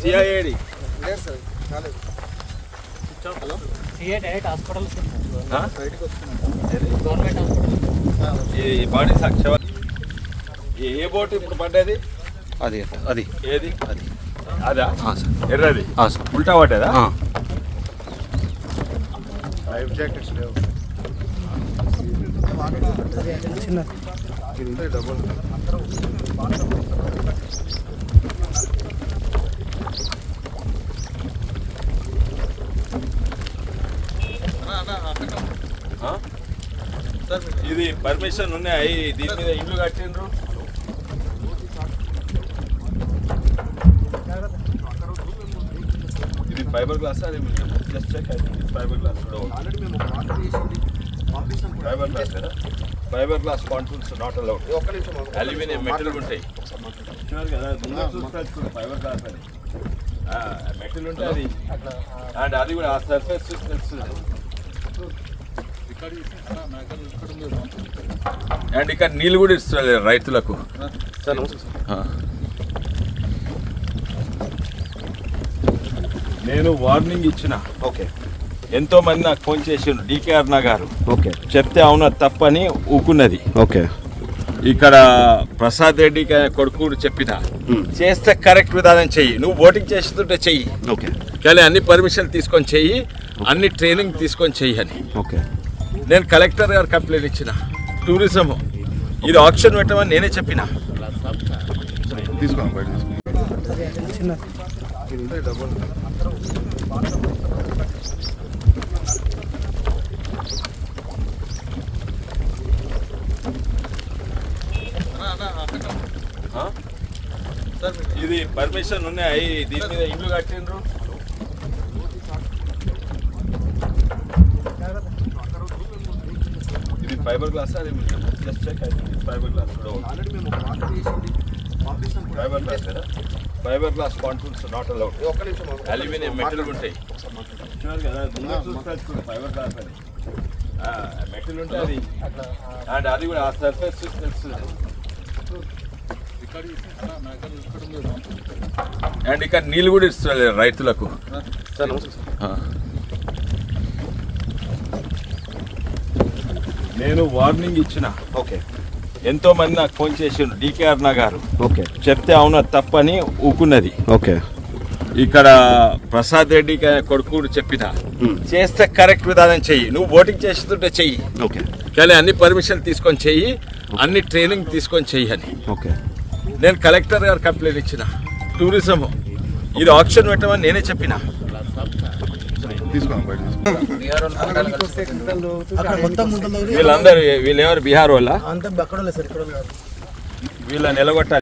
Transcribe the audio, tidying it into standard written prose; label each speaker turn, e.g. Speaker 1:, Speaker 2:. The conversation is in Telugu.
Speaker 1: సిఐఏడి
Speaker 2: లేదు సార్ కాలేదు. హలో
Speaker 3: సిఐ డైరెక్ట్ హాస్పిటల్
Speaker 2: బయటికి వస్తున్నాను.
Speaker 3: గవర్నమెంట్ హాస్పిటల్
Speaker 1: ఈ బాడీ సాక్షి ఏ బోట్ ఇప్పుడు పడ్డది
Speaker 4: అది అది
Speaker 1: ఏది
Speaker 4: అది
Speaker 1: అదా
Speaker 4: సార్
Speaker 1: ఎర్రది
Speaker 4: సార్
Speaker 1: ఉల్టా పడ్డదా
Speaker 2: లైఫ్ జాకెట్స్ లేవు.
Speaker 3: చిన్న
Speaker 2: ఇది డబుల్
Speaker 1: ఇది పర్మిషన్ ఉన్నాయి దీని మీద ఇల్లు కట్టిండ్రు ఇది ఫైబర్ గ్లాస్ అది just check fibre glass
Speaker 2: already మేము ఆర్డర్ చేసింది పంపిస్తాం.
Speaker 1: ఫైబర్ గ్లాస్ కదా ఫైబర్ గ్లాస్ కాంటూన్స్ నాట్ అలౌడ్
Speaker 2: ఒక్క నిమిషం
Speaker 1: అల్యూమినియం మెటల్ ఉంటాయి చూడాలి కదా ఫైబర్ గ్లాస్ అని మెటల్ ఉంటే అది అండ్ అది కూడా ఆ సర్ఫేస్ తెలుస్తుంది అండ్ ఇక్కడ నీళ్ళు కూడా ఇస్తారు రైతులకు
Speaker 2: సార్ నమస్తే సార్.
Speaker 1: నేను వార్నింగ్ ఇచ్చిన
Speaker 2: ఓకే
Speaker 1: ఎంతో మంది నాకు ఫోన్ చేసిండ్రు డికేఆర్ గారు
Speaker 2: ఓకే
Speaker 1: చెప్తే అవునా తప్పని ఊకున్నది
Speaker 2: ఓకే
Speaker 1: ఇక్కడ ప్రసాద్ రెడ్డి కొడుకు చెప్పిన చేస్తే కరెక్ట్ విధానం చెయ్యి నువ్వు ఓటింగ్ చేస్తుంటే చెయ్యి
Speaker 2: ఓకే
Speaker 1: కానీ అన్ని పర్మిషన్ తీసుకొని చెయ్యి అన్ని ట్రైనింగ్ తీసుకొని చెయ్యి అని
Speaker 2: ఓకే
Speaker 1: నేను కలెక్టర్ గారు కంప్లైంట్ ఇచ్చిన టూరిజం ఇది ఆప్షన్ పెట్టమని నేనే చెప్పిన
Speaker 2: తీసుకోండి బయట
Speaker 3: చిన్న
Speaker 2: ఇది డబుల్
Speaker 1: ఇది పర్మిషన్ ఉన్నాయి దీని మీద ఇల్లు కట్టిండ్రు ఇది ఫైబర్ గ్లాస్ అది just check fibre glass
Speaker 2: already మేము ఆర్డర్ చేసింది పంపిస్తాం.
Speaker 1: ఫైబర్ గ్లాస్ కదా ఫైబర్ గ్లాస్ కాంటూన్స్ నాట్ అలౌడ్
Speaker 2: ఒక్క నిమిషం
Speaker 1: అల్యూమినియం మెటల్ ఉంటాయి చూడాలి కదా ఫైబర్ గ్లాస్ అని మెటల్ ఉంటే అది అండ్ అది కూడా ఆ సర్ఫేస్ తెలుస్తుంది అండ్ ఇక్కడ నీళ్ళు కూడా ఇస్తారు రైతులకు
Speaker 2: సార్ నమస్తే సార్.
Speaker 1: నేను వార్నింగ్ ఇచ్చిన
Speaker 2: ఓకే
Speaker 1: ఎంతో మంది నాకు ఫోన్ చేసిండ్రు డికేఆర్ గారు
Speaker 2: ఓకే
Speaker 1: చెప్తే అవునా తప్పని ఊకున్నది
Speaker 2: ఓకే
Speaker 1: ఇక్కడ ప్రసాద్ రెడ్డి కొడుకు చెప్పిన చేస్తే కరెక్ట్ విధానం చెయ్యి నువ్వు ఓటింగ్ చేస్తుంటే చెయ్యి
Speaker 2: ఓకే
Speaker 1: కానీ అన్ని పర్మిషన్ తీసుకొని చెయ్యి అన్ని ట్రైనింగ్ తీసుకొని చెయ్యి అని
Speaker 2: ఓకే
Speaker 1: నేను కలెక్టర్ గారు కంప్లైంట్ ఇచ్చిన టూరిజం ఇది ఆప్షన్ పెట్టమని నేనే చెప్పిన
Speaker 2: తీసుకోండి బయట
Speaker 3: అక్కడ మొత్తం ఉంటుంది
Speaker 1: వీళ్ళందరూ వీళ్ళెవరు బీహార్ వాళ్ళ
Speaker 3: అంతా అక్కడ సార్ ఇక్కడ
Speaker 1: వీళ్ళని నిలగొట్టాలి